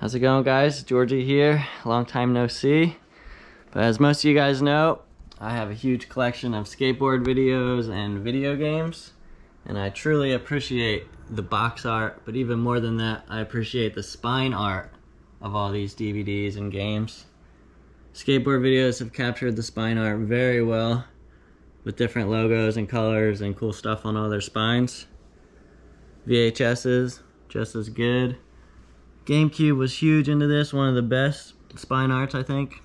How's it going, guys? Georgie here. Long time no see. But as most of you guys know, I have a huge collection of skateboard videos and video games, and I truly appreciate the box art, but even more than that, I appreciate the spine art of all these DVDs and games. Skateboard videos have captured the spine art very well, with different logos and colors and cool stuff on all their spines. VHS's just as good. GameCube was huge into this, one of the best spine arts, I think.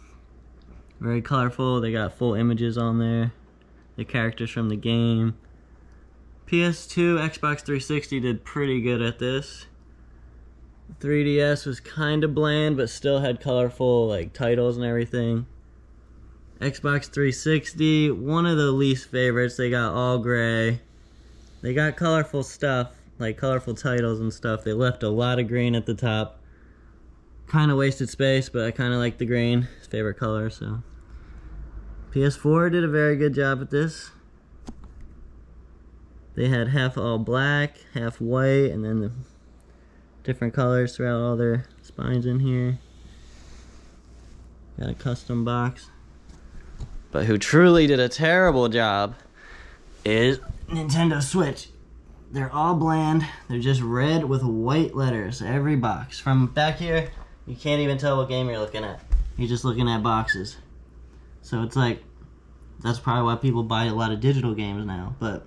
Very colorful, they got full images on there, the characters from the game. PS2, Xbox 360 did pretty good at this. 3DS was kind of bland, but still had colorful like titles and everything. Xbox 360, one of the least favorites. They got all gray. They got colorful stuff, like colorful titles and stuff. They left a lot of green at the top. Kind of wasted space, but I kind of like the green. It's favorite color, so. PS4 did a very good job at this. They had half all black, half white, and then the different colors throughout all their spines in here. Got a custom box. But who truly did a terrible job is Nintendo Switch. They're all bland. They're just red with white letters, every box. From back here, you can't even tell what game you're looking at. You're just looking at boxes. So it's like, that's probably why people buy a lot of digital games now. But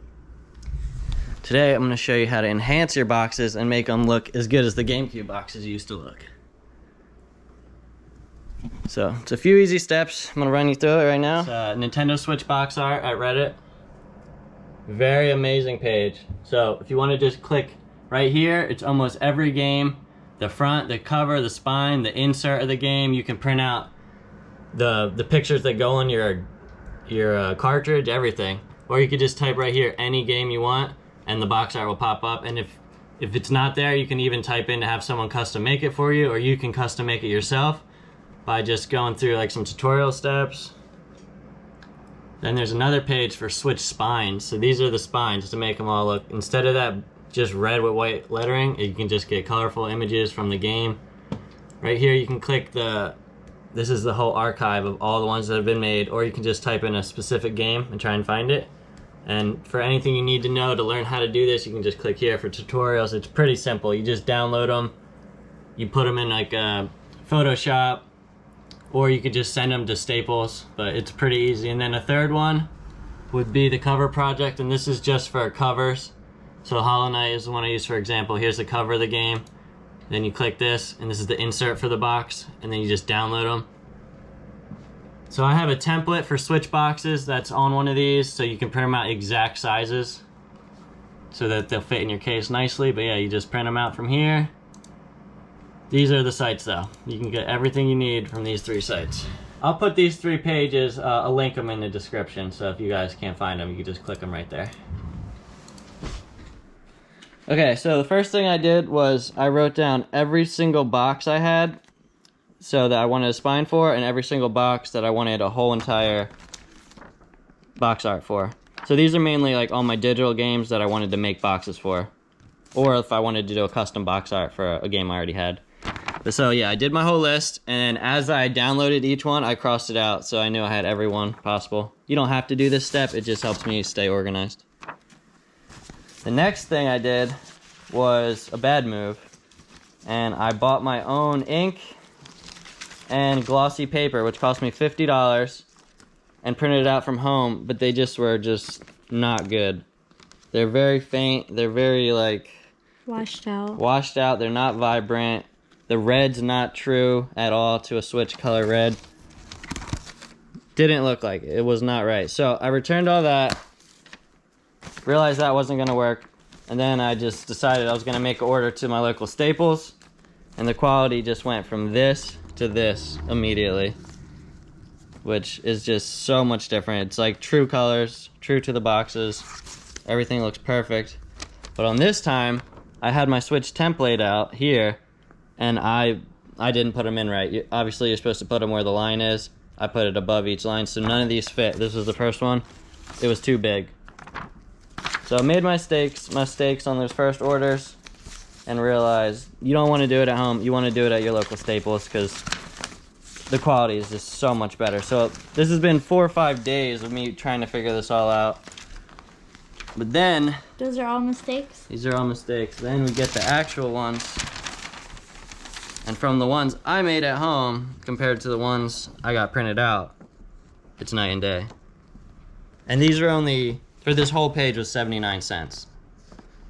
today I'm going to show you how to enhance your boxes and make them look as good as the GameCube boxes used to look. So it's a few easy steps. I'm going to run you through it right now. It's Nintendo Switch box art at Reddit. Very amazing page. So if you want to just click right here, it's almost every game. The front, the cover, the spine, the insert of the game. You can print out the pictures that go on your cartridge, everything. Or you could just type right here any game you want and the box art will pop up. And if it's not there, you can even type in to have someone custom make it for you, or you can custom make it yourself by just going through like some tutorial steps. Then there's another page for Switch spines. So these are the spines to make them all look, instead of that just red with white lettering, you can just get colorful images from the game. Right here you can click this is the whole archive of all the ones that have been made, or you can just type in a specific game and try and find it. And for anything you need to know to learn how to do this, you can just click here for tutorials. It's pretty simple. You just download them, you put them in like Photoshop, or you could just send them to Staples, but it's pretty easy. And then a third one would be the cover project, and this is just for covers. So Hollow Knight is the one I use for example. Here's the cover of the game. Then you click this, and this is the insert for the box, and then you just download them. So I have a template for Switch boxes that's on one of these, so you can print them out exact sizes so that they'll fit in your case nicely. But yeah, you just print them out from here. These are the sites though. You can get everything you need from these 3 sites. I'll put these 3 pages, I'll link them in the description, so if you guys can't find them, you can just click them right there. Okay, so the first thing I did was I wrote down every single box I had, so that I wanted a spine for, and every single box that I wanted a whole entire box art for. So these are mainly like all my digital games that I wanted to make boxes for, or if I wanted to do a custom box art for a game I already had. But so yeah, I did my whole list, and as I downloaded each one, I crossed it out so I knew I had every one possible. You don't have to do this step, it just helps me stay organized. The next thing I did was a bad move, and I bought my own ink and glossy paper, which cost me $50, and printed it out from home, but they were just not good. They're very faint, they're very like washed out, they're not vibrant. The red's not true at all to a Switch color red. Didn't look like it. It was not right. So I returned all that, realized that wasn't gonna work, and then I just decided I was gonna make an order to my local Staples, and the quality just went from this to this immediately, which is just so much different. It's like true colors, true to the boxes. Everything looks perfect. But on this time, I had my Switch template out here, and I didn't put them in right. Obviously, you're supposed to put them where the line is. I put it above each line, so none of these fit. This was the first one. It was too big. So I made my mistakes on those first orders, and realized you don't want to do it at home. You want to do it at your local Staples because the quality is just so much better. So this has been 4 or 5 days of me trying to figure this all out. But then... Those are all mistakes? These are all mistakes. Then we get the actual ones. And from the ones I made at home compared to the ones I got printed out, it's night and day. And these are only, for this whole page was 79 cents.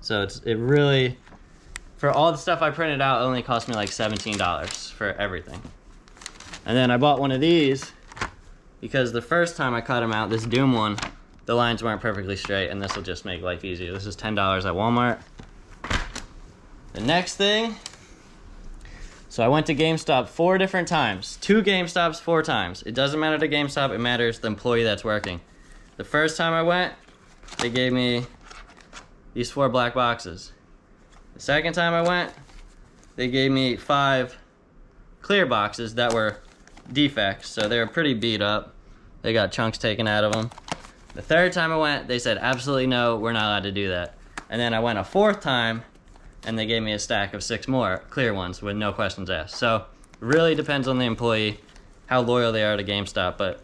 So it really, for all the stuff I printed out, it only cost me like $17 for everything. And then I bought one of these because the first time I cut them out, this Doom one, the lines weren't perfectly straight, and this will just make life easier. This is $10 at Walmart. The next thing, so I went to GameStop 4 different times. 2 GameStops 4 times. It doesn't matter the GameStop, it matters the employee that's working. The first time I went, they gave me these 4 black boxes. The second time I went, they gave me 5 clear boxes that were defects, so they were pretty beat up. They got chunks taken out of them. The third time I went, they said, absolutely no, we're not allowed to do that. And then I went a 4th time, and they gave me a stack of 6 more clear ones with no questions asked. So it really depends on the employee, how loyal they are to GameStop, but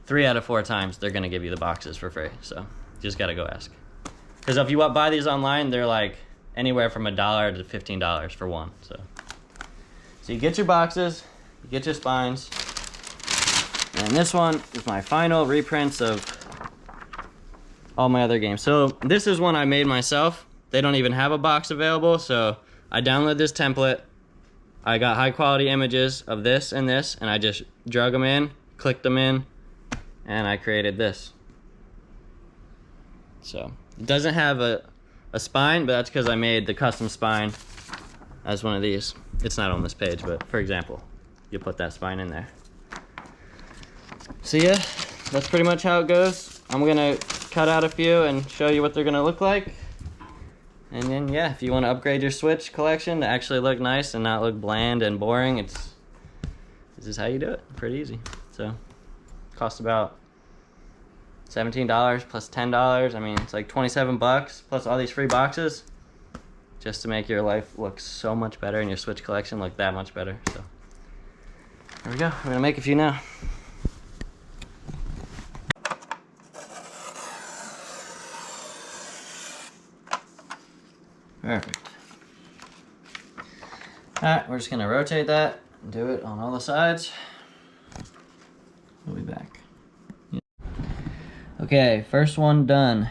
3 out of 4 times, they're gonna give you the boxes for free. So you just gotta go ask. Because if you buy these online, they're like anywhere from $1 to $15 for one. So you get your boxes, you get your spines, and this one is my final reprints of all my other games. So this is one I made myself. They don't even have a box available, so I downloaded this template. I got high quality images of this, and I just drug them in, clicked them in, and I created this. So it doesn't have a spine, but that's because I made the custom spine as one of these. It's not on this page, but for example, you put that spine in there. So yeah, that's pretty much how it goes. I'm gonna cut out a few and show you what they're gonna look like. And then yeah, if you want to upgrade your Switch collection to actually look nice and not look bland and boring, this is how you do it. Pretty easy. So costs about $17 plus $10. I mean, it's like 27 bucks plus all these free boxes just to make your life look so much better and your Switch collection look that much better. So there we go. I'm gonna make a few now. Perfect. Alright, we're just gonna rotate that and do it on all the sides. We'll be back. Yeah. Okay, first one done.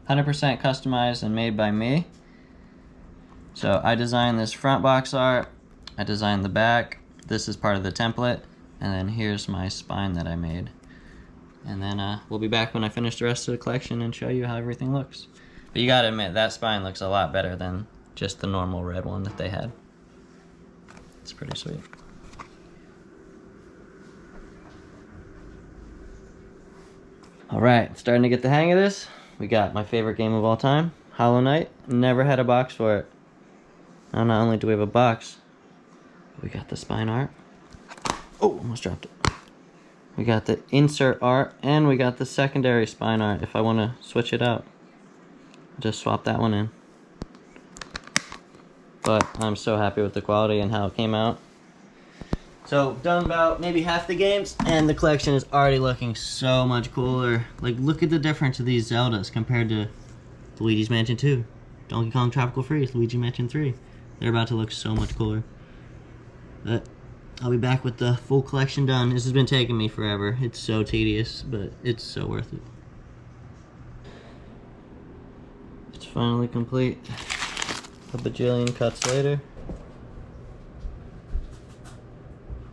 100% customized and made by me. So I designed this front box art, I designed the back, this is part of the template, and then here's my spine that I made. And then we'll be back when I finish the rest of the collection and show you how everything looks. But you gotta admit, that spine looks a lot better than just the normal red one that they had. It's pretty sweet. Alright, starting to get the hang of this. We got my favorite game of all time, Hollow Knight. Never had a box for it. Now not only do we have a box, but we got the spine art. Oh, almost dropped it. We got the insert art, and we got the secondary spine art if I want to switch it out. Just swap that one in. But I'm so happy with the quality and how it came out. So done about maybe half the games, and the collection is already looking so much cooler. Like, look at the difference of these Zeldas compared to Luigi's Mansion 2, Donkey Kong Tropical Freeze, Luigi Mansion 3. They're about to look so much cooler. But I'll be back with the full collection done. This has been taking me forever. It's so tedious, but it's so worth it. It's finally complete. A bajillion cuts later.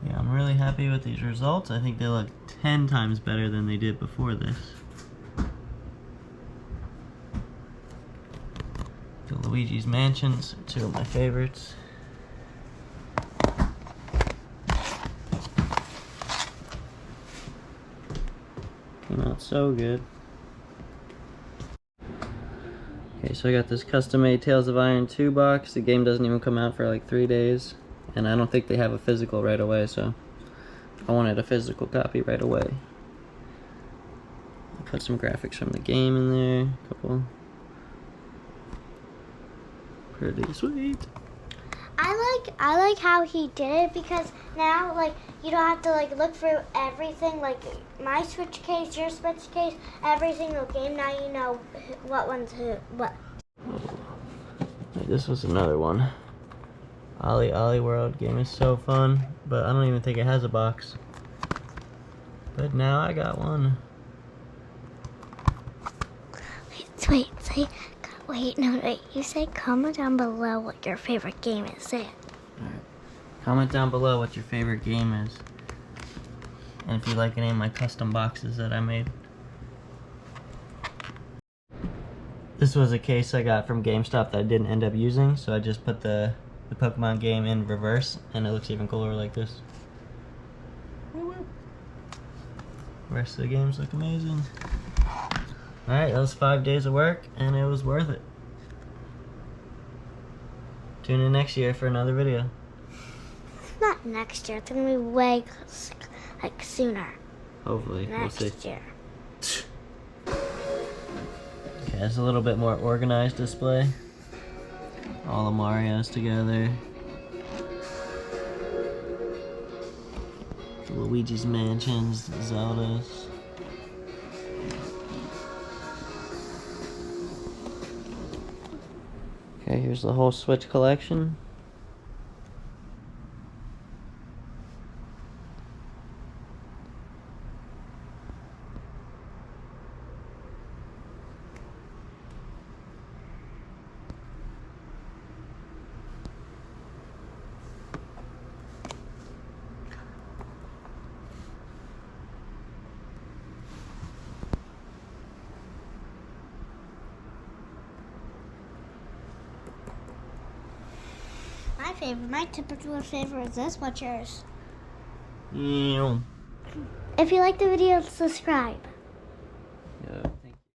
Yeah, I'm really happy with these results. I think they look 10 times better than they did before this. The Luigi's Mansions, 2 of my favorites. Came out so good. Okay, so I got this custom-made Tales of Iron 2 box. The game doesn't even come out for like 3 days. And I don't think they have a physical right away, so I wanted a physical copy right away. I put some graphics from the game in there, a couple. Pretty sweet. I like how he did it, because now like you don't have to like look for everything, like my Switch case, your Switch case, every single game. Now you know what one's what. This was another one. Ollie World game is so fun, but I don't even think it has a box. But now I got one. Wait, you say comment down below what your favorite game is. Say it. Alright. Comment down below what your favorite game is. And if you like any of my custom boxes that I made. This was a case I got from GameStop that I didn't end up using, so I just put the Pokemon game in reverse, and it looks even cooler like this. The rest of the games look amazing. Alright, that was 5 days of work, and it was worth it. Tune in next year for another video. Not next year, it's gonna be way like sooner. Hopefully, next we'll see. year. Okay, it's a little bit more organized display. All the Marios together. The Luigi's Mansions, the Zeldas. Okay, here's the whole Switch collection. My typical favorite is this. What's yours? Yeah. If you like the video, subscribe.